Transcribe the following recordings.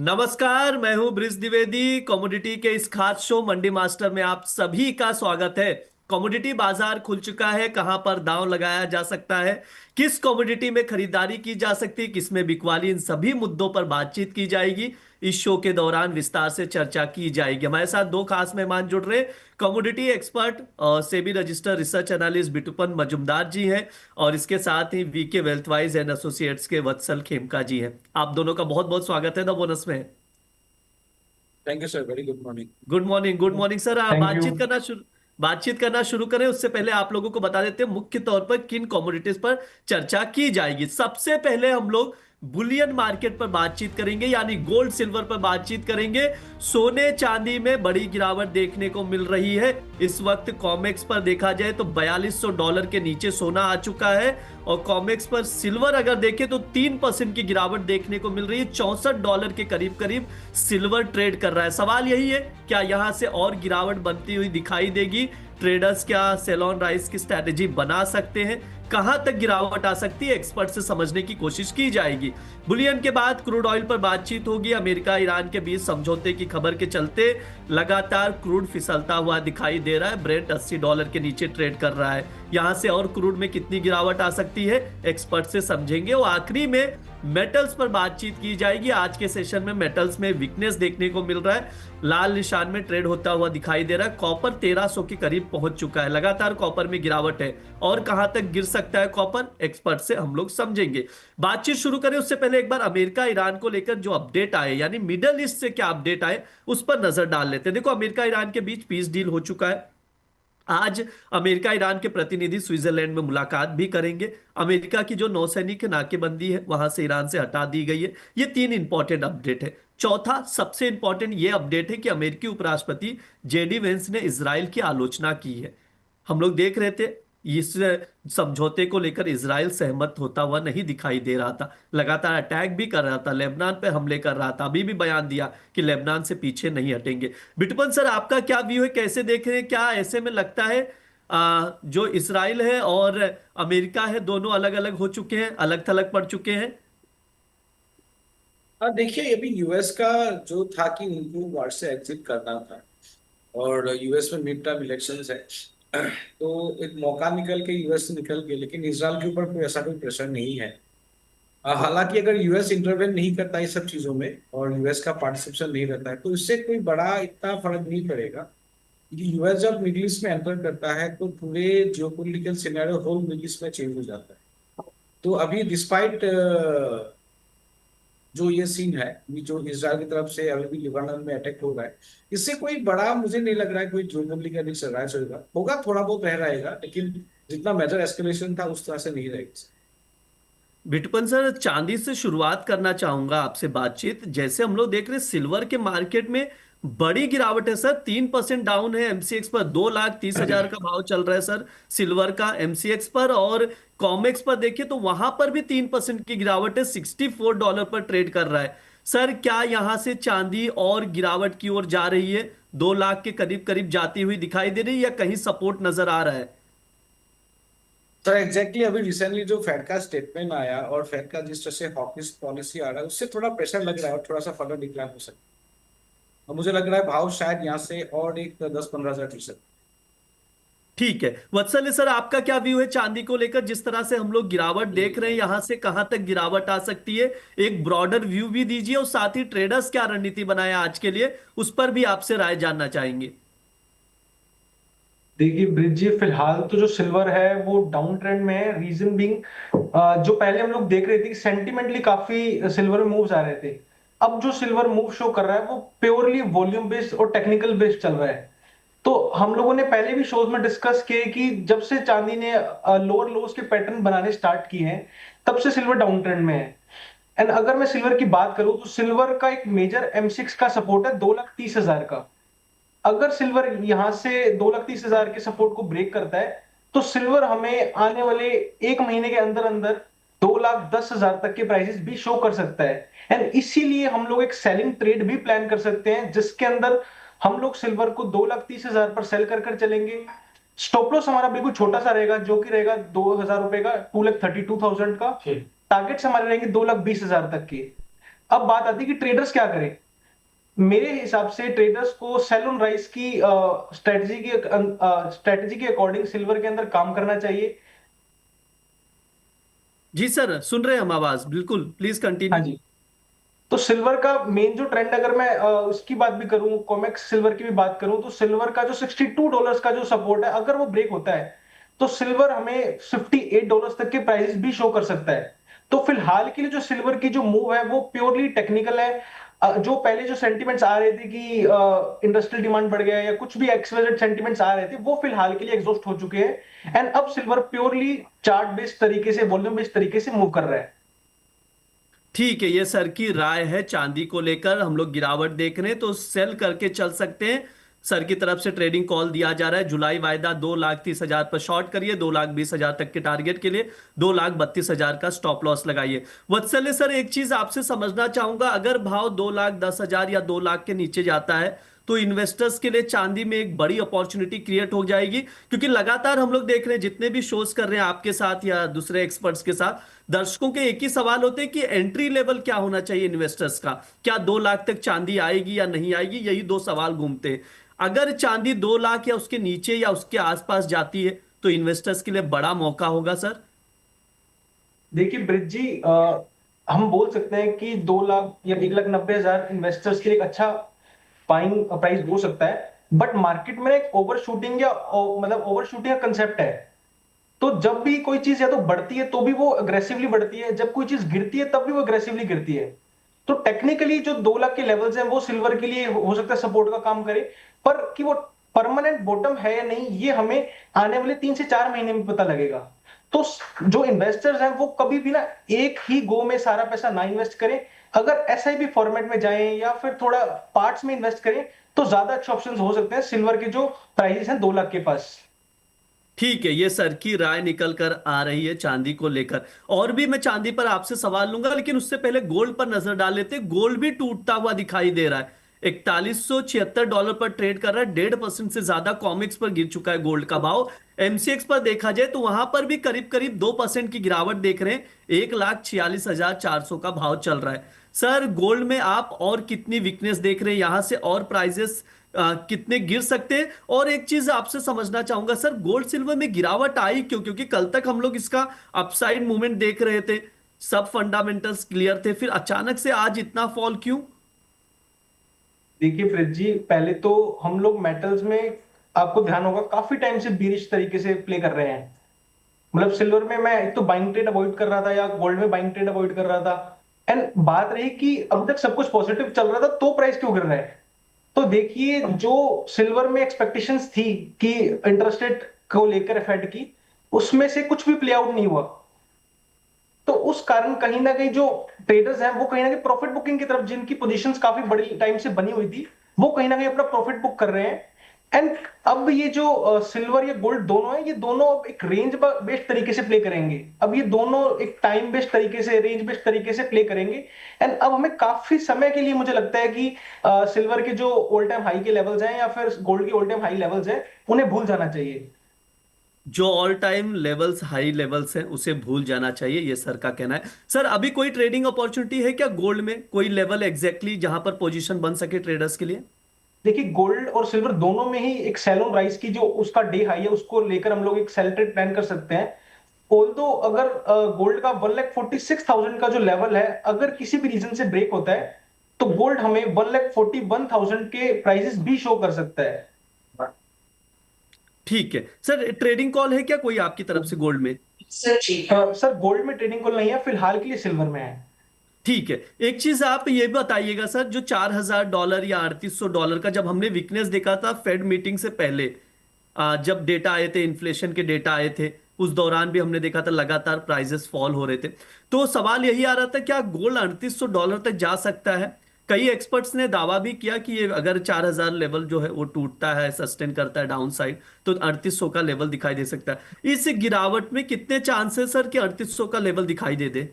नमस्कार, मैं हूं ब्रिज द्विवेदी। कमोडिटी के इस खास शो मंडी मास्टर में आप सभी का स्वागत है। कमोडिटी बाजार खुल चुका है। कहां पर दांव लगाया जा सकता है, किस कमोडिटी में खरीदारी की जा सकती है, किसमें बिकवाली, इन सभी मुद्दों पर बातचीत की जाएगी। इस शो के दौरान विस्तार से चर्चा की जाएगी। हमारे साथ दो खास मेहमान जुड़ रहे हैं। कमोडिटी एक्सपर्ट और SEBI register research analyst Bitupan Majumdar ji हैं, और इसके साथ ही वीके वेल्थवाइज एंड एसोसिएट्स के वत्सल खेमका जी हैं। आप दोनों का बहुत बहुत स्वागत है द बोनस में। Thank you sir. Very good morning. Good morning, good morning sir. आप थैंक यू। बातचीत करना शुरू करें उससे पहले आप लोगों को बता देते हैं मुख्य तौर पर किन कमोडिटीज पर चर्चा की जाएगी। सबसे पहले हम लोग बुलियन मार्केट पर बातचीत करेंगे, यानी गोल्ड सिल्वर पर बातचीत करेंगे। सोने चांदी में बड़ी गिरावट देखने को मिल रही है। इस वक्त कॉमेक्स पर देखा जाए तो $4200 के नीचे सोना आ चुका है, और कॉमेक्स पर सिल्वर अगर देखें तो 3% की गिरावट देखने को मिल रही है। $64 के करीब करीब सिल्वर ट्रेड कर रहा है। सवाल यही है, क्या यहां से और गिरावट बनती हुई दिखाई देगी? ट्रेडर्स क्या सेल ऑन राइज की स्ट्रैटेजी बना सकते हैं? कहां तक गिरावट आ सकती है, एक्सपर्ट से समझने की कोशिश की जाएगी। बुलियन के बाद क्रूड ऑयल पर बातचीत होगी। अमेरिका ईरान के बीच समझौते की खबर के चलते लगातार क्रूड फिसलता हुआ दिखाई दे रहा है। ब्रेंट $80 के नीचे ट्रेड कर रहा है। यहां से और क्रूड में कितनी गिरावट आ सकती है, एक्सपर्ट से समझेंगे। और आखिरी में मेटल्स पर बातचीत की जाएगी। आज के सेशन में मेटल्स में वीकनेस देखने को मिल रहा है, लाल निशान में ट्रेड होता हुआ दिखाई दे रहा है। कॉपर 1300 के करीब पहुंच चुका है। लगातार कॉपर में गिरावट है, और कहां तक गिर सकता है कॉपर, एक्सपर्ट से हम लोग समझेंगे। बातचीत शुरू करें उससे पहले एक बार अमेरिका ईरान को लेकर जो अपडेट आए, यानी मिडल ईस्ट से क्या अपडेट आए, उस पर नजर डाल लेते हैं। देखो, अमेरिका ईरान के बीच पीस डील हो चुका है। आज अमेरिका ईरान के प्रतिनिधि स्विट्जरलैंड में मुलाकात भी करेंगे। अमेरिका की जो नौसैनिक नाकेबंदी है वहां से ईरान से हटा दी गई है। ये तीन इंपॉर्टेंट अपडेट है। चौथा सबसे इंपॉर्टेंट ये अपडेट है कि अमेरिकी उपराष्ट्रपति जेडी वेंस ने इजराइल की आलोचना की है। हम लोग देख रहे थे इस समझौते को लेकर इजराइल सहमत होता हुआ नहीं दिखाई दे रहा था। लगातार अटैक भी कर रहा था, लेबनान पे हमले कर रहा था। अभी भी बयान दिया कि लेबनान से पीछे नहीं हटेंगे। बिटपन सर, आपका क्या व्यू है, कैसे देख रहे हैं? क्या ऐसे में लगता है जो इसराइल है और अमेरिका है, दोनों अलग अलग हो चुके हैं, अलग थलग पड़ चुके हैं? हाँ, देखिए, अभी यूएस का जो था कि उनको वार से एग्जिट करना था, और यूएस में मिड टर्म इलेक्शंस है। तो एक मौका निकल के यूएस से निकल गया, लेकिन इसराइल के ऊपर कोई ऐसा कोई प्रेशर नहीं है। हालांकि अगर यूएस इंटरवेन नहीं करता इस सब चीजों में, और यूएस का पार्टिसिपेशन नहीं रहता है, तो इससे कोई बड़ा इतना फर्क नहीं पड़ेगा। क्योंकि यूएस जब मिडिल ईस्ट में एंटर करता है तो पूरे geopolitical scenario whole Middle East में चेंज हो जाता है। तो अभी डिस्पाइट जो ये सीन है, ये जो इजराइल की तरफ से अभी भी लेबनान में अटैक हो रहा है, इससे कोई बड़ा मुझे नहीं लग रहा है कोई जियोपॉलिटिकल रिस्क राइज होगा। थोड़ा बहुत रह रहेगा, लेकिन जितना मेजर एस्केलेशन था उस तरह से नहीं रहेगा। बिटपन सर, चांदी से शुरुआत करना चाहूंगा आपसे बातचीत। जैसे हम लोग देख रहे हैं सिल्वर के मार्केट में बड़ी गिरावट है सर। 3% डाउन है एमसीएक्स पर। 2,30,000 का भाव चल रहा है सर सिल्वर का एमसीएक्स पर। और कॉमेक्स पर देखिए तो वहां पर भी 3% की गिरावट है। $64 पर ट्रेड कर रहा है। सर, क्या यहां से चांदी और गिरावट की ओर जा रही है? 2 लाख के करीब करीब जाती हुई दिखाई दे रही है, या कहीं सपोर्ट नजर आ रहा है? सर एग्जैक्टली, अभी रिसेंटली जो फेड का स्टेटमेंट आया और फेड का जिस तरह से हॉकिश पॉलिसी आ रहा है, उससे थोड़ा प्रेशर लग रहा है और थोड़ा सा फर्दर डिक्लाइन हो सकता है। और मुझे लग रहा है भाव शायद यहाँ से और एक 10-15 हज़ार। ठीक है वत्सल सर, आपका क्या व्यू है चांदी को लेकर? जिस तरह से हम लोग गिरावट देख रहे हैं, यहां से कहां तक गिरावट आ सकती है? एक ब्रॉडर व्यू भी दीजिए, और साथ ही ट्रेडर्स क्या रणनीति बनाए आज के लिए, उस पर भी आपसे राय जानना चाहेंगे। देखिए ब्रिज जी, फिलहाल तो जो सिल्वर है वो डाउन ट्रेंड में है। रीजन बीइंग, जो पहले हम लोग देख रहे थे कि सेंटिमेंटली काफी सिल्वर में मूव्स आ रहे थे, अब जो सिल्वर मूव शो कर रहा है वो प्योरली वॉल्यूम बेस्ड और टेक्निकल बेस्ड चल रहा है। तो हम लोगों ने पहले भी शोज में डिस्कस किए कि जब से चांदी ने लोअर लोज के पैटर्न बनाने स्टार्ट किए हैं, तब से सिल्वर डाउन ट्रेंड में है। एंड अगर मैं सिल्वर की बात करूं तो सिल्वर का एक मेजर M6 का सपोर्ट है 2,30,000 का। अगर सिल्वर यहां से 2,30,000 के सपोर्ट को ब्रेक करता है, तो सिल्वर हमें आने वाले एक महीने के अंदर अंदर 2,10,000 तक के प्राइसेस भी शो कर सकता है। एंड इसीलिए हम लोग एक सेलिंग ट्रेड भी प्लान कर सकते हैं, जिसके अंदर हम लोग सिल्वर को 2,30,000 पर सेल कर कर चलेंगे। स्टॉप लॉस हमारा बिल्कुल छोटा सा रहेगा, जो कि रहेगा ₹2,000 का, 2,32,000 का। टारगेट्स हमारे रहेंगे 2,20,000 तक के। अब बात आती है कि ट्रेडर्स क्या करें। मेरे हिसाब से ट्रेडर्स को सेल ऑन राइज की स्ट्रेटजी के अकॉर्डिंग सिल्वर के अंदर काम करना चाहिए। जी सर, सुन रहे हैं हम आवाज, बिल्कुल प्लीज हाँ कंटिन्यू। जी। तो सिल्वर का मेन जो ट्रेंड, अगर मैं उसकी बात भी करूं, कॉमेक्स सिल्वर की भी बात करूं, तो सिल्वर का जो $62 का जो सपोर्ट है, अगर वो ब्रेक होता है तो सिल्वर हमें $58 तक के प्राइसेस भी शो कर सकता है। तो फिलहाल के लिए जो सिल्वर की जो मूव है वो प्योरली टेक्निकल है। जो पहले जो सेंटिमेंट्स आ रहे थे कि इंडस्ट्रियल डिमांड बढ़ गया या कुछ भी एक्सवाइजेड सेंटिमेंट्स आ रहे थे, वो फिलहाल के लिए एग्जॉस्ट हो चुके हैं। एंड अब सिल्वर प्योरली चार्ट बेस्ड तरीके से, वॉल्यूम बेस्ड तरीके से मूव कर रहा है। ठीक है, ये सर की राय है चांदी को लेकर। हम लोग गिरावट देख रहे हैं तो सेल करके चल सकते हैं। सर की तरफ से ट्रेडिंग कॉल दिया जा रहा है, जुलाई वायदा 2,30,000 पर शॉर्ट करिए, 2,20,000 तक के टारगेट के लिए 2,32,000 का स्टॉप लॉस लगाइए। वत्सल्य सर, एक चीज आपसे समझना चाहूंगा, अगर भाव 2,10,000 या 2 लाख के नीचे जाता है तो इन्वेस्टर्स के लिए चांदी में एक बड़ी अपॉर्चुनिटी क्रिएट हो जाएगी, क्योंकि लगातार हम लोग देख रहे हैं जितने भी शोज कर रहे हैं आपके साथ या दूसरे एक्सपर्ट्स के साथ, दर्शकों के एक ही सवाल होते हैं कि एंट्री लेवल क्या होना चाहिए इन्वेस्टर्स का, क्या 2 लाख तक चांदी आएगी या नहीं आएगी, यही दो सवाल घूमते हैं। अगर चांदी 2 लाख या उसके नीचे या उसके आसपास जाती है तो इन्वेस्टर्स के लिए बड़ा मौका होगा सर। देखिए ब्रिज जी, हम बोल सकते हैं कि 2 लाख या 1,90,000 इन्वेस्टर्स के लिए एक अच्छा बाइंग प्राइस हो सकता है। बट मार्केट में एक ओवर शूटिंग या मतलब ओवर शूटिंग का कंसेप्ट है। तो जब भी कोई चीज या तो बढ़ती है तो भी वो अग्रेसिवली बढ़ती है, जब कोई चीज गिरती है तब भी वो अग्रेसिवली गिरती है। तो टेक्निकली जो 2 लाख के लेवल्स हैं वो सिल्वर के लिए हो सकता है सपोर्ट का काम करे। पर कि वो परमानेंट बॉटम है या नहीं, ये हमें आने वाले 3 से 4 महीने में पता लगेगा। तो जो इन्वेस्टर्स हैं वो कभी भी ना एक ही गो में सारा पैसा ना इन्वेस्ट करें। अगर एसआईपी फॉर्मेट में जाएं या फिर थोड़ा पार्ट्स में इन्वेस्ट करें तो ज्यादा अच्छे ऑप्शंस हो सकते हैं सिल्वर के जो प्राइसेस हैं 2 लाख के पास। ठीक है, ये सर की राय निकल कर आ रही है चांदी को लेकर। और भी मैं चांदी पर आपसे सवाल लूंगा, लेकिन उससे पहले गोल्ड पर नजर डाल लेते हैं। गोल्ड भी टूटता हुआ दिखाई दे रहा है, $4176 पर ट्रेड कर रहा है, 1.5% से ज्यादा कॉमिक्स पर गिर चुका है गोल्ड का भाव। एमसीएक्स पर देखा जाए तो वहां पर भी करीब करीब 2% की गिरावट देख रहे हैं, 1,46,400 का भाव चल रहा है। सर, गोल्ड में आप और कितनी वीकनेस देख रहे हैं, यहां से और प्राइजेस कितने गिर सकते हैं? और एक चीज आपसे समझना चाहूंगा सर, गोल्ड सिल्वर में गिरावट आई क्यों? क्योंकि कल तक हम लोग इसका अपसाइड मूवमेंट देख रहे थे, सब फंडामेंटल्स क्लियर थे, फिर अचानक से आज इतना फॉल क्यों? देखिए प्रीत जी, पहले तो हम लोग मेटल्स में, आपको ध्यान होगा, काफी टाइम से बीरिश तरीके से प्ले कर रहे हैं। मतलब सिल्वर में मैं एक तो बाइंग ट्रेड अवॉइड कर रहा था या गोल्ड में बाइंग ट्रेड अवॉइड कर रहा था। एंड बात रही कि अब तक सब कुछ पॉजिटिव चल रहा था तो प्राइस क्यों गिर रहा है। तो देखिए, जो सिल्वर में एक्सपेक्टेशंस थी कि इंटरेस्ट रेट को लेकर फेड की, उसमें से कुछ भी प्ले आउट नहीं हुआ। तो उस कारण कहीं ना कहीं जो ट्रेडर्स हैं वो कहीं ना कहीं प्रॉफिट बुकिंग की तरफ, जिनकी पोजीशंस काफी बड़ी टाइम से बनी हुई थी, वो कहीं ना कहीं अपना प्रॉफिट बुक कर रहे हैं। एंड अब ये जो सिल्वर या गोल्ड दोनों है, ये दोनों अब एक रेंज बेस्ड तरीके से प्ले करेंगे। अब ये दोनों एक टाइम बेस्ड तरीके से, रेंज बेस्ड तरीके से प्ले करेंगे। एंड अब हमें काफी समय के लिए मुझे लगता है कि सिल्वर के जो ऑल टाइम हाई के लेवल्स हैं या फिर गोल्ड के ऑल टाइम हाई लेवल्स हैं, उन्हें भूल जाना चाहिए। जो all time levels high levels हैं उसे भूल जाना चाहिए, ये सर का कहना है। सर, अभी कोई ट्रेडिंग अपॉर्चुनिटी है क्या गोल्ड में, कोई लेवल एग्जैक्टली जहां पर पोजीशन बन सके ट्रेडर्स के लिए? देखिए, गोल्ड और सिल्वर दोनों में ही एक सेल ऑन राइज की जो उसका डे हाई है, उसको लेकर हम लोग एक सेल ट्रेड प्लान कर सकते हैं। ऑल्दो अगर गोल्ड का 1,46,000 का जो लेवल है, अगर किसी भी रीजन से ब्रेक होता है तो गोल्ड हमें 1,41,000 के प्राइसेस भी शो कर सकता है। ठीक है सर, ट्रेडिंग कॉल है क्या कोई आपकी तरफ से गोल्ड में? सर गोल्ड में ट्रेडिंग कॉल नहीं है, फिलहाल के लिए सिल्वर में है। ठीक है, एक चीज आप ये बताइएगा सर, जो $4,000 या $3,800 का जब हमने वीकनेस देखा था फेड मीटिंग से पहले, जब डेटा आए थे, इन्फ्लेशन के डेटा आए थे, उस दौरान भी हमने देखा था लगातार प्राइसेस फॉल हो रहे थे। तो सवाल यही आ रहा था, क्या गोल्ड $3,800 तक जा सकता है? कई एक्सपर्ट्स ने दावा भी किया कि ये अगर 4,000 लेवल जो है वो टूटता है, सस्टेन करता है डाउन साइड, तो 3,800 का लेवल दिखाई दे सकता है। इस गिरावट में कितने चांसेस सर कि 3,800 का लेवल दिखाई दे दे?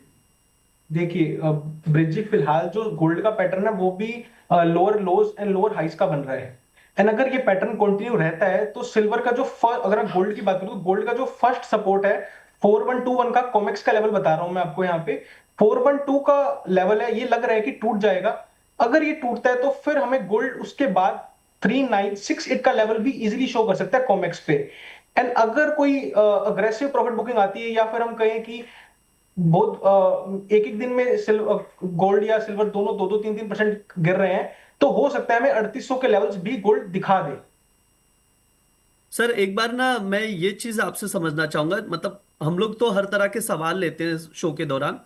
देखिए, ब्रिज, फिलहाल जो गोल्ड का पैटर्न है वो भी लोअर लोज एंड लोअर हाइस का बन रहा है। एंड अगर ये पैटर्न कंटिन्यू रहता है तो सिल्वर का जो अगर मैं गोल्ड की बात करूं तो गोल्ड का जो फर्स्ट सपोर्ट है 4121 का, कॉमेक्स का लेवल बता रहा हूं मैं आपको यहाँ पे, 412 का लेवल है, ये लग रहा है कि टूट जाएगा। अगर ये टूटता है तो फिर हमें गोल्ड उसके बाद 3968 का लेवल भी इजीली शो कर सकता है कॉमेक्स पे। एंड अगर कोई अग्रेसिव प्रॉफिट बुकिंग आती है, या फिर हम कहें कि बहुत एक एक दिन में गोल्ड या सिल्वर दोनों 2-3% गिर रहे हैं, तो हो सकता है हमें 3800 के लेवल्स भी गोल्ड दिखा दे। सर एक बार ना मैं ये चीज आपसे समझना चाहूंगा, मतलब हम लोग तो हर तरह के सवाल लेते हैं शो के दौरान।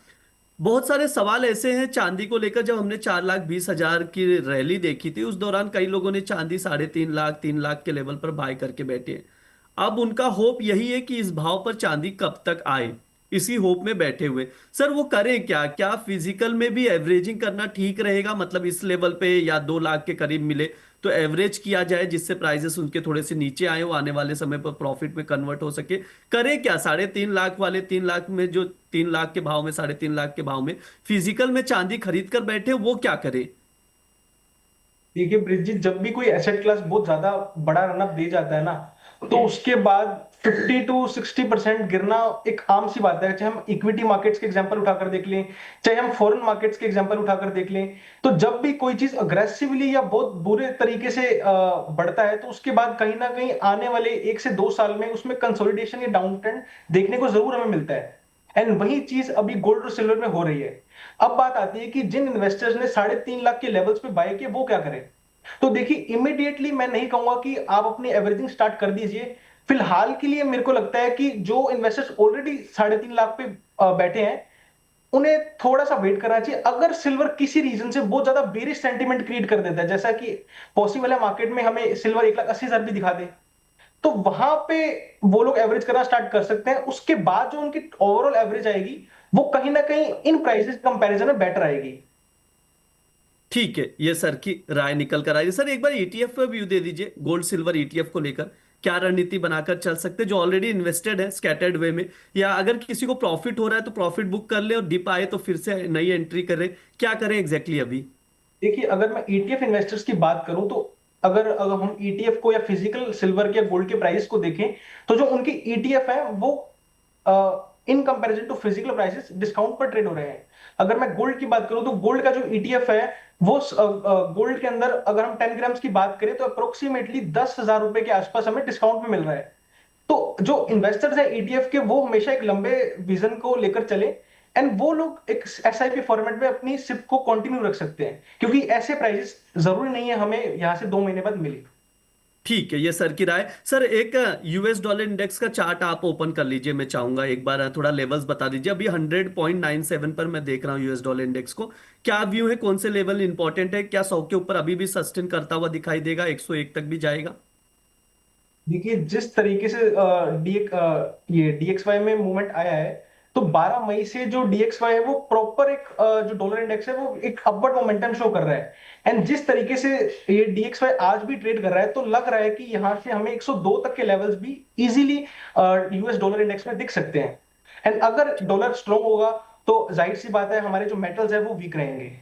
बहुत सारे सवाल ऐसे हैं चांदी को लेकर। जब हमने 4,20,000 की रैली देखी थी, उस दौरान कई लोगों ने चांदी 3.5 लाख 3 लाख के लेवल पर बाय करके बैठे हैं। अब उनका होप यही है कि इस भाव पर चांदी कब तक आए, इसी होप में बैठे हुए। सर वो करें क्या? क्या फिजिकल में भी एवरेजिंग करना ठीक रहेगा? मतलब इस लेवल पे या 2 लाख के करीब मिले तो एवरेज किया जाए, जिससे प्राइसेस उनके थोड़े से नीचे आए, वो आने वाले समय पर प्रॉफिट में कन्वर्ट हो सके। करें क्या 3.5 लाख वाले, 3 लाख में जो 3 लाख के भाव में, 3.5 लाख के भाव में फिजिकल में चांदी खरीद कर बैठे, वो क्या करे? देखिए ब्रिजजीत, जब भी कोई एसेट क्लास बहुत ज्यादा बड़ा रनअप दे जाता है ना, तो उसके बाद 50 to 60% गिरना एक आम सी बात है। चाहे हम इक्विटी मार्केट्स के एग्जांपल उठाकर देख लें, चाहे हम फॉरेन मार्केट्स के एग्जांपल उठाकर देख लें, तो जब भी कोई चीज अग्रेसिवली या बहुत बुरे तरीके से बढ़ता है, तो उसके बाद कहीं ना कहीं आने वाले 1 से 2 साल में उसमें कंसोलिडेशन या डाउन ट्रेंड देखने को जरूर हमें मिलता है। एंड वही चीज अभी गोल्ड और सिल्वर में हो रही है। अब बात आती है कि जिन इन्वेस्टर्स ने 3.5 लाख के लेवल्स पे बाय किए, वो क्या करें। तो देखिए, इमीडिएटली मैं नहीं कहूंगा कि आप अपनी एवरेजिंग स्टार्ट कर दीजिए। फिलहाल के लिए मेरे को लगता है कि जो इन्वेस्टर्स ऑलरेडी 3.5 लाख पे बैठे हैं, उन्हें थोड़ा सा वेट करना चाहिए। अगर सिल्वर किसी रीजन से बहुत ज्यादा बेरिश सेंटीमेंट क्रिएट कर देता है, जैसा कि पॉसिबल है मार्केट में हमें सिल्वर 1,80,000 भी दिखा दे, तो वहां पे वो लोग एवरेज करना स्टार्ट कर सकते हैं। उसके बाद जो उनकी ओवरऑल एवरेज आएगी, वो कहीं ना कहीं इन प्राइसेस कंपैरिजन में बेटर आएगी। ठीक है, ये सर की राय निकल कर आई। सर एक बार ईटीएफ का व्यू दे दीजिए, गोल्ड सिल्वर ईटीएफ को लेकर क्या रणनीति बनाकर चल सकते हैं, जो ऑलरेडी इन्वेस्टेड है स्कैटर्ड वे में। या अगर किसी को प्रॉफिट हो रहा है तो प्रॉफिट बुक कर ले, और डिप आए तो फिर से नई एंट्री करे। क्या करें एग्जैक्टली अभी? देखिए, अगर मैं ईटीएफ इन्वेस्टर्स की बात करूं, तो अगर हम ईटीएफ को या फिजिकल सिल्वर के या गोल्ड के प्राइस को देखें, तो जो उनकी ईटीएफ है वो in comparison to physical prices discount पर ट्रेड हो रहे हैं। अगर मैं गोल्ड की बात करूं, तो गोल्ड का जो ईटीएफ है वो गोल्ड के अंदर अगर हम 10 ग्राम्स की बात करें, तो अप्रोक्सीमेटली 10,000 रुपए के आसपास हमें डिस्काउंट में मिल रहा है। तो जो इन्वेस्टर्स है ईटीएफ के, वो हमेशा एक लंबे विजन को लेकर चले। एंड वो लोग एक एसआईपी फॉर्मेट में अपनी सिप को कंटिन्यू रख सकते हैं, क्योंकि ऐसे प्राइसेस जरूरी नहीं है हमें यहां से 2 महीने बाद मिले। ठीक है, ये सर की राय। सर एक यूएस डॉलर इंडेक्स का चार्ट आप ओपन कर लीजिए, मैं चाहूंगा एक बार थोड़ा लेवल्स बता दीजिए। अभी 100.97 पर मैं देख रहा हूँ यूएस डॉलर इंडेक्स को। क्या व्यू है, कौन से लेवल इंपॉर्टेंट है? क्या 100 के ऊपर अभी भी सस्टेन करता हुआ दिखाई देगा, 101 तक भी जाएगा? देखिए, जिस तरीके से ये डीएक्सवाई में मूवमेंट आया है, तो 12 मई से जो डीएक्सवाई है वो प्रॉपर एक जो डॉलर इंडेक्स है वो एक अपवर्ड मोमेंटम शो कर रहा है। एंड जिस तरीके से ये डीएक्सवाई आज भी ट्रेड कर रहा है, तो लग रहा है कि यहां से हमें 102 तक के लेवल्स भी इजीली यूएस डॉलर इंडेक्स में दिख सकते हैं। एंड अगर डॉलर स्ट्रॉन्ग होगा, तो जाहिर सी बात है हमारे जो मेटल्स है वो वीक रहेंगे।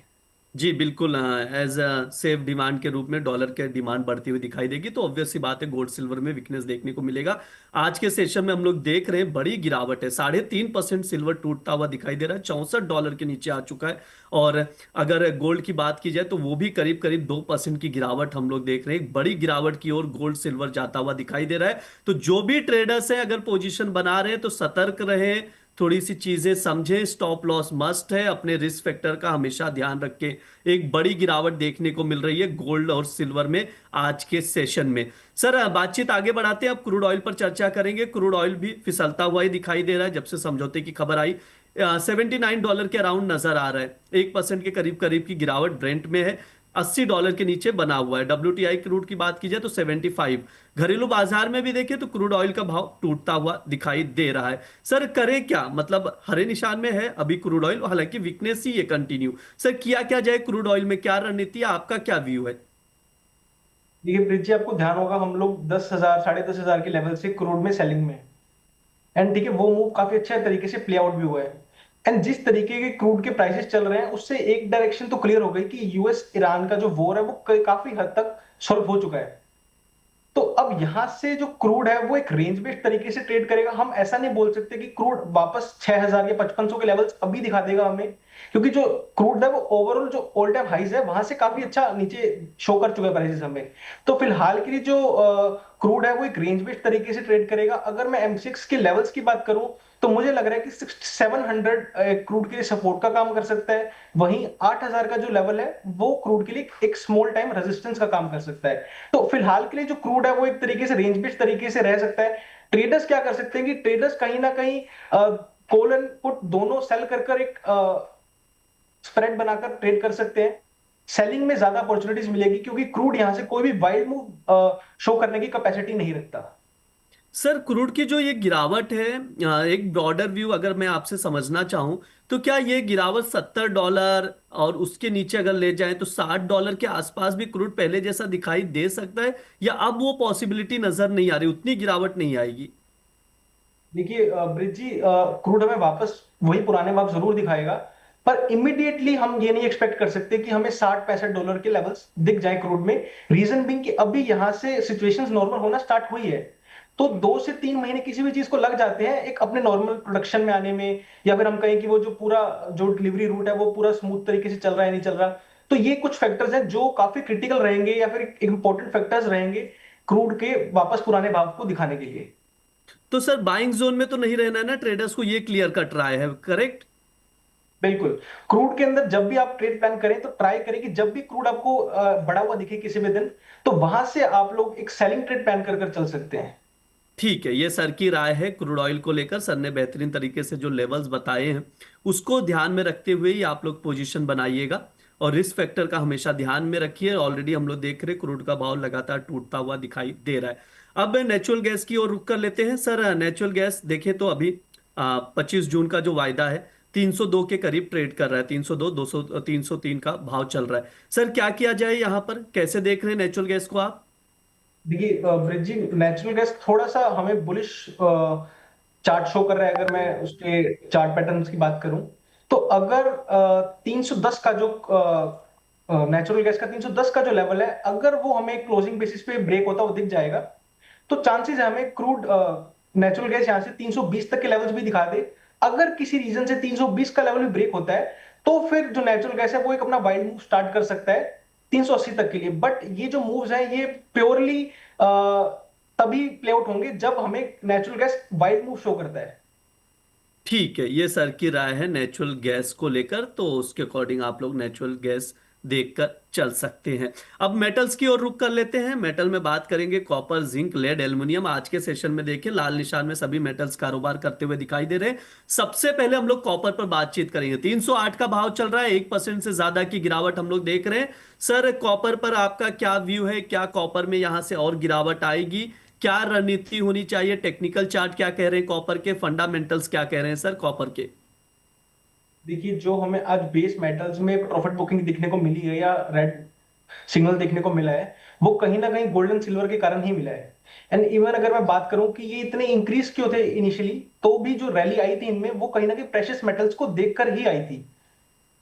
जी बिल्कुल। एज अ सेफ डिमांड के रूप में डॉलर के डिमांड बढ़ती हुई दिखाई देगी, तो ऑब्वियस सी बात है गोल्ड सिल्वर में वीकनेस देखने को मिलेगा। आज के सेशन में हम लोग देख रहे हैं बड़ी गिरावट है, 3.5% सिल्वर टूटता हुआ दिखाई दे रहा है, $64 के नीचे आ चुका है। और अगर गोल्ड की बात की जाए तो वो भी करीब करीब 2% की गिरावट हम लोग देख रहे हैं। एक बड़ी गिरावट की ओर गोल्ड सिल्वर जाता हुआ दिखाई दे रहा है। तो जो भी ट्रेडर्स हैं अगर पोजीशन बना रहे हैं तो सतर्क रहे, थोड़ी सी चीजें समझे, स्टॉप लॉस मस्ट है, अपने रिस्क फैक्टर का हमेशा ध्यान रखें। एक बड़ी गिरावट देखने को मिल रही है गोल्ड और सिल्वर में आज के सेशन में। सर बातचीत आगे बढ़ाते हैं, अब क्रूड ऑयल पर चर्चा करेंगे। क्रूड ऑयल भी फिसलता हुआ ही दिखाई दे रहा है, जब से समझौते की खबर आई $79 के अराउंड नजर आ रहा है। 1% के करीब करीब की गिरावट ब्रेंट में है, $80 के नीचे बना हुआ है। डब्ल्यूटीआई क्रूड की बात की जाए तो 75। घरेलू बाजार में भी देखें तो क्रूड ऑयल का भाव टूटता हुआ दिखाई दे रहा है। सर करें क्या? मतलब हरे निशान में है अभी क्रूड ऑयल, हालांकि वीकनेस ही ये कंटिन्यू। सर किया क्या जाए क्रूड ऑयल में, क्या रणनीति है, आपका क्या व्यू है? देखिए प्रीत जी, आपको ध्यान होगा हम लोग 10,000 10,500 के लेवल से क्रूड में सेलिंग में। एंड ठीक है, वो मूव काफी अच्छे तरीके से प्ले आउट भी हुआ है। एंड जिस तरीके के क्रूड के प्राइसेस चल रहे हैं, उससे एक डायरेक्शन तो क्लियर हो गई कि यूएस ईरान का जो वॉर है वो काफी हद तक सॉल्व हो चुका है। तो अब यहां से जो क्रूड है वो एक रेंज बेस्ड तरीके से ट्रेड करेगा। हम ऐसा नहीं बोल सकते कि क्रूड वापस 6000 या 5500 के लेवल्स अभी दिखा देगा हमें, क्योंकि जो क्रूड है वो ओवरऑल जो ऑल टाइम हाइज है वहां से काफी अच्छा नीचे शो कर चुके हैं प्राइसेस हमें। तो फिलहाल के लिए जो क्रूड है वो एक रेंज बेस्ड तरीके से ट्रेड करेगा। अगर मैं M6 के लेवल्स की बात करूं तो मुझे लग रहा है कि 700 क्रूड के लिए सपोर्ट का काम कर सकता है। वहीं 8000 का जो लेवल है वो क्रूड के लिए एक स्मॉल टाइम रेजिस्टेंस का काम कर सकता है। तो फिलहाल के लिए जो क्रूड है वो एक तरीके से रेंज बेस्ड तरीके से रह सकता है। ट्रेडर्स क्या कर सकते हैं कि ट्रेडर्स कहीं ना कहीं कॉल एंड पुट दोनों सेल कर कर एक स्प्रेड बनाकर ट्रेड कर सकते हैं। सेलिंग में ज्यादा अपॉर्चुनिटीज मिलेगी क्योंकि क्रूड यहां से कोई भी वाइल्ड मूव शो करने की कैपेसिटी नहीं रखता। सर क्रूड की जो ये गिरावट है, एक ब्रॉडर व्यू अगर मैं आपसे समझना चाहूं, तो क्या ये गिरावट $70 और उसके नीचे अगर ले जाएं तो $60 के आसपास भी क्रूड पहले जैसा दिखाई दे सकता है, या अब वो पॉसिबिलिटी नजर नहीं आ रही, उतनी गिरावट नहीं आएगी? देखिए ब्रिज जी, क्रूड हमें वापस वही पुराने मार्क जरूर दिखाएगा, पर इमिडिएटली हम ये नहीं एक्सपेक्ट कर सकते कि हमें 60-65 डॉलर के लेवल्स दिख जाए क्रूड में। रीजन बिंग कि अभी यहां से सिचुएशंस नॉर्मल होना स्टार्ट हुई है। तो 2 से 3 महीने किसी भी चीज को लग जाते हैं एक अपने नॉर्मल प्रोडक्शन में आने में, या फिर हम कहें कि वो जो पूरा जो डिलीवरी रूट है वो पूरा स्मूथ तरीके से चल रहा है नहीं चल रहा। तो ये कुछ फैक्टर्स हैं जो काफी क्रिटिकल रहेंगे या फिर इंपॉर्टेंट फैक्टर्स रहेंगे क्रूड के वापस पुराने भाव को दिखाने के लिए। तो सर बाइंग जोन में तो नहीं रहना है ना ट्रेडर्स को, ये क्लियर कट रहा है, करेक्ट? बिल्कुल। क्रूड के अंदर जब भी आप ट्रेड प्लान करें तो ट्राई करें कि जब भी क्रूड आपको बढ़ा हुआ दिखे किसी भी दिन, तो वहां से आप लोग एक सेलिंग ट्रेड प्लान कर कर चल सकते हैं। ठीक है, ये सर की राय है क्रूड ऑयल को लेकर। सर ने बेहतरीन तरीके से जो लेवल्स बताए हैं उसको ध्यान में रखते हुए ही आप लोग पोजीशन बनाइएगा, और रिस्क फैक्टर का हमेशा ध्यान में रखिए। ऑलरेडी हम लोग देख रहे हैं क्रूड का भाव लगातार टूटता हुआ दिखाई दे रहा है। अब नेचुरल गैस की ओर रुख कर लेते हैं। सर नेचुरल गैस देखें तो अभी 25 जून का जो वायदा है 302 के करीब ट्रेड कर रहा है, 302, 200, 303 का भाव चल रहा है। सर क्या किया जाए यहाँ पर, कैसे देख रहे हैं नेचुरल गैस को आप? देखिए ब्रिज जी, नेचुरल गैस थोड़ा सा हमें बुलिश चार्ट शो कर रहा है। अगर मैं उसके चार्ट पैटर्न्स की बात करूं तो अगर 310 का जो नेचुरल गैस का 310 का जो लेवल है, अगर वो हमें क्लोजिंग बेसिस पे ब्रेक होता हुआ दिख जाएगा तो चांसेस है हमें क्रूड नेचुरल गैस यहां से 320 तक के लेवल्स भी दिखा दे। अगर किसी रीजन से 320 का लेवल भी ब्रेक होता है तो फिर जो नेचुरल गैस है वो एक अपना वाइड मूव स्टार्ट कर सकता है 380 तक के लिए। बट ये जो मूव्स हैं ये प्योरली तभी प्ले आउट होंगे जब हमें natural gas wide move show करता है। ठीक है, ये सर की राय है नेचुरल गैस को लेकर, तो उसके अकॉर्डिंग आप लोग नेचुरल गैस देखकर चल सकते हैं। अब मेटल्स की ओर रुख कर लेते हैं। मेटल में बात करेंगे कॉपर, जिंक, लेड, एल्युमिनियम। आज के सेशन में देखिए लाल निशान में सभी मेटल्स कारोबार करते हुए दिखाई दे रहे हैं। सबसे पहले हम लोग कॉपर पर बातचीत करेंगे। 308 का भाव चल रहा है, 1% से ज्यादा की गिरावट हम लोग देख रहे हैं। सर कॉपर पर आपका क्या व्यू है, क्या कॉपर में यहां से और गिरावट आएगी, क्या रणनीति होनी चाहिए? टेक्निकल चार्ट क्या कह रहे हैं कॉपर के, फंडामेंटल्स क्या कह रहे हैं सर कॉपर के? देखिए जो हमें आज बेस मेटल्स में प्रॉफिट बुकिंग देखने को मिली है या रेड सिग्नल देखने को मिला है, वो कहीं ना कहीं गोल्ड एंड सिल्वर के कारण ही मिला है। एंड इवन अगर मैं बात करूं कि ये इतने इंक्रीज क्यों थे इनिशियली, तो भी जो रैली आई थी इनमें वो कहीं ना कहीं प्रेशियस मेटल्स को देखकर ही आई थी।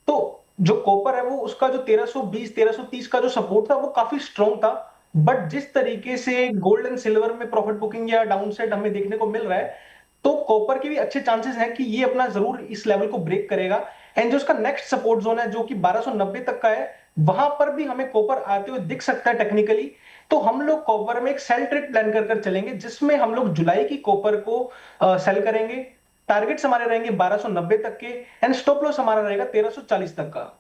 तो जो कॉपर है वो उसका जो 1320 1330 का जो सपोर्ट था वो काफी स्ट्रॉन्ग था। बट जिस तरीके से गोल्ड एंड सिल्वर में प्रॉफिट बुकिंग या डाउन साइड हमें देखने को मिल रहा है, तो कॉपर के भी अच्छे चांसेस हैं कि ये अपना जरूर इस लेवल को ब्रेक करेगा। एंड जो उसका नेक्स्ट सपोर्ट जोन है जो कि 1290 तक का है, वहां पर भी हमें कॉपर आते हुए दिख सकता है टेक्निकली। तो हम लोग कॉपर में एक सेल ट्रेड प्लान कर कर चलेंगे जिसमें हम लोग जुलाई की कॉपर को सेल करेंगे। टारगेट्स हमारे रहेंगे 1290 तक के, एंड स्टॉप लॉस हमारा रहेगा 1340 तक का।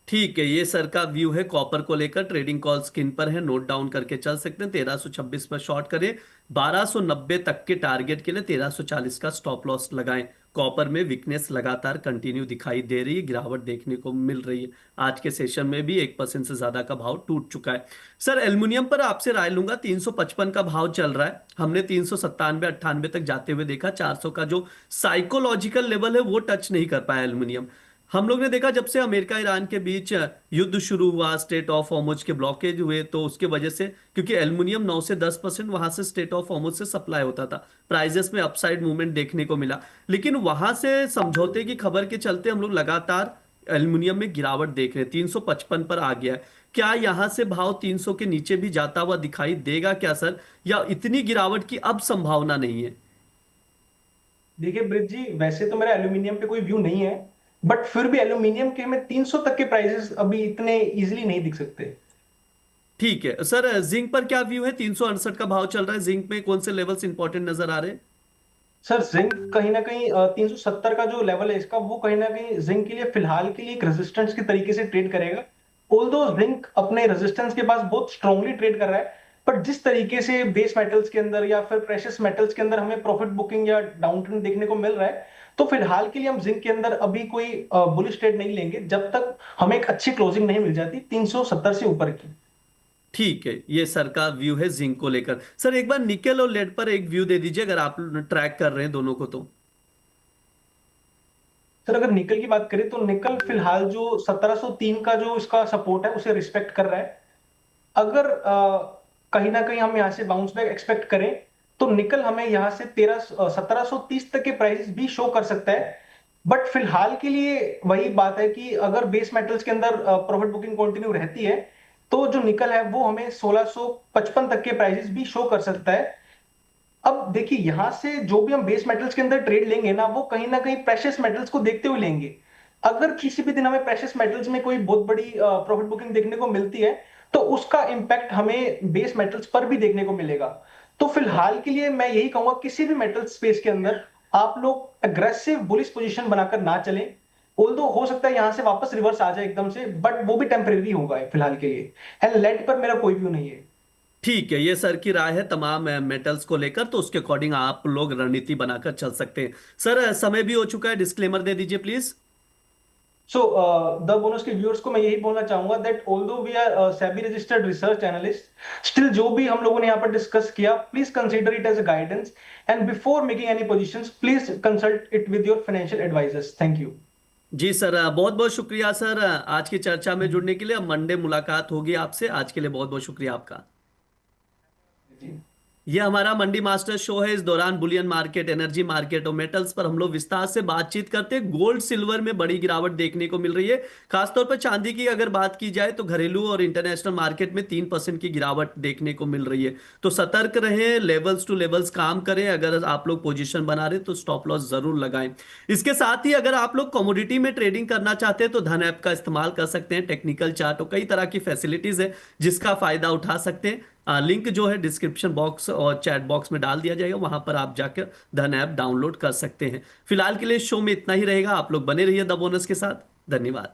ठीक है, ये सर का व्यू है कॉपर को लेकर। ट्रेडिंग कॉल स्क्रीन पर है, नोट डाउन करके चल सकते हैं। 1326 पर शॉर्ट करें, 1290 तक के टारगेट के लिए 1340 का स्टॉप लॉस लगाएं। कॉपर में वीकनेस लगातार कंटिन्यू दिखाई दे रही है, गिरावट देखने को मिल रही है। आज के सेशन में भी 1% से ज्यादा का भाव टूट चुका है। सर एल्युमिनियम पर आपसे राय लूंगा। 355 का भाव चल रहा है, हमने 397 98 तक जाते हुए देखा। 400 का जो साइकोलॉजिकल लेवल है वो टच नहीं कर पाया एल्युमिनियम। हम लोग ने देखा जब से अमेरिका ईरान के बीच युद्ध शुरू हुआ, स्टेट ऑफ हॉर्मुज के ब्लॉकेज हुए, तो उसके वजह से, क्योंकि एल्युमिनियम 9 से 10% वहां से स्टेट ऑफ हॉर्मुज से सप्लाई होता था, प्राइजेस में अपसाइड मूवमेंट देखने को मिला। लेकिन वहां से समझौते की खबर के चलते हम लोग लगातार एल्युमिनियम में गिरावट देख रहे हैं, 355 पर आ गया है। क्या यहां से भाव 300 के नीचे भी जाता हुआ दिखाई देगा क्या सर, या इतनी गिरावट की अब संभावना नहीं है? देखिए ब्रिज जी, वैसे तो मेरा एल्यूमिनियम पे कोई व्यू नहीं है, बट फिर भी एल्यूमिनियम के हमें 300 तक के प्राइसेस अभी इतने इजीली नहीं दिख सकते। ठीक है सर, जिंक पर क्या व्यू है? 368 का भाव चल रहा है, जिंक में कौन से लेवल्स इंपॉर्टेंट नजर आ रहे हैं? सर जिंक कहीं ना कहीं 370 का जो लेवल है इसका, वो कहीं ना कहीं जिंक के लिए फिलहाल के लिए एक रेजिस्टेंस की तरीके से ट्रेड करेगा। ऑल्दो जिंक अपने रेजिस्टेंस के पास बहुत स्ट्रांगली ट्रेड कर रहा है, पर जिस तरीके से बेस मेटल्स के अंदर या फिर प्रेशियस मेटल्स के अंदर हमें प्रॉफिट बुकिंग या डाउन ट्रेंड देखने को मिल रहा है, तो फिलहाल के लिए हम जिंक के अंदर अभी कोई बुलिश ट्रेड नहीं लेंगे जब तक हमें एक अच्छी क्लोजिंग नहीं मिल जाती 370 से ऊपर की। ठीक है, ये सर का व्यू है जिंक को लेकर। सर एक बार निकेल और लेड पर एक व्यू दे दीजिए, अगर आप ट्रैक कर रहे हैं दोनों को तो। सर अगर निकल की बात करें तो निकल फिलहाल जो 1703 का जो इसका सपोर्ट है उसे रिस्पेक्ट कर रहा है। अगर कहीं ना कहीं हम यहाँ से बाउंस बैक एक्सपेक्ट करें तो निकल हमें यहाँ से 1730 तक के प्राइस भी शो कर सकता है। बट फिलहाल के लिए वही बात है कि अगर बेस मेटल्स के अंदर प्रॉफिट बुकिंग कंटिन्यू रहती है तो जो निकल है वो हमें 1655 तक के प्राइसेस भी शो कर सकता है। अब देखिए यहां से जो भी हम बेस मेटल्स के अंदर ट्रेड लेंगे ना, वो कहीं ना कहीं प्रेशियस मेटल्स को देखते हुए लेंगे। अगर किसी भी दिन हमें प्रेशियस मेटल्स में कोई बहुत बड़ी प्रॉफिट बुकिंग देखने को मिलती है तो उसका इंपैक्ट हमें बेस मेटल्स पर भी देखने को मिलेगा। तो फिलहाल के लिए मैं यही कहूंगा किसी भी मेटल स्पेस के अंदर आप लोग एग्रेसिव बुलिश पोजीशन बनाकर ना चलें। ऑल्दो हो सकता है यहां से वापस रिवर्स आ जाए एकदम से, बट वो भी टेम्परेरी होगा फिलहाल के लिए। एंड लेड पर मेरा कोई व्यू नहीं है। ठीक है, ये सर की राय है तमाम मेटल्स को लेकर, तो उसके अकॉर्डिंग आप लोग रणनीति बनाकर चल सकते हैं। सर समय भी हो चुका है, डिस्क्लेमर दे दीजिए प्लीज। सो द बोनस के व्यूअर्स को मैं यही बोलना चाहूंगा that although we are SEBI registered research analyst, still जो भी हम लोगों ने यहाँ पर डिस्कस किया please consider it as a guidance, and before making any positions please consult it with your financial advisers. Thank you. जी सर, बहुत बहुत शुक्रिया सर आज की चर्चा में जुड़ने के लिए। मंडे मुलाकात होगी आपसे, आज के लिए बहुत बहुत शुक्रिया आपका। यह हमारा मंडी मास्टर शो है। इस दौरान बुलियन मार्केट, एनर्जी मार्केट और मेटल्स पर हम लोग विस्तार से बातचीत करते हैं। गोल्ड सिल्वर में बड़ी गिरावट देखने को मिल रही है। खासतौर पर चांदी की अगर बात की जाए तो घरेलू और इंटरनेशनल मार्केट में 3% की गिरावट देखने को मिल रही है। तो सतर्क रहें, लेवल्स टू लेवल्स काम करें। अगर आप लोग पोजीशन बना रहे तो स्टॉप लॉस जरूर लगाएं। इसके साथ ही अगर आप लोग कमोडिटी में ट्रेडिंग करना चाहते हैं तो धन ऐप का इस्तेमाल कर सकते हैं। टेक्निकल चार्ट और कई तरह की फैसिलिटीज है जिसका फायदा उठा सकते हैं। लिंक जो है डिस्क्रिप्शन बॉक्स और चैट बॉक्स में डाल दिया जाएगा, वहां पर आप जाकर धन ऐप डाउनलोड कर सकते हैं। फिलहाल के लिए शो में इतना ही रहेगा। आप लोग बने रहिए द बोनस के साथ। धन्यवाद।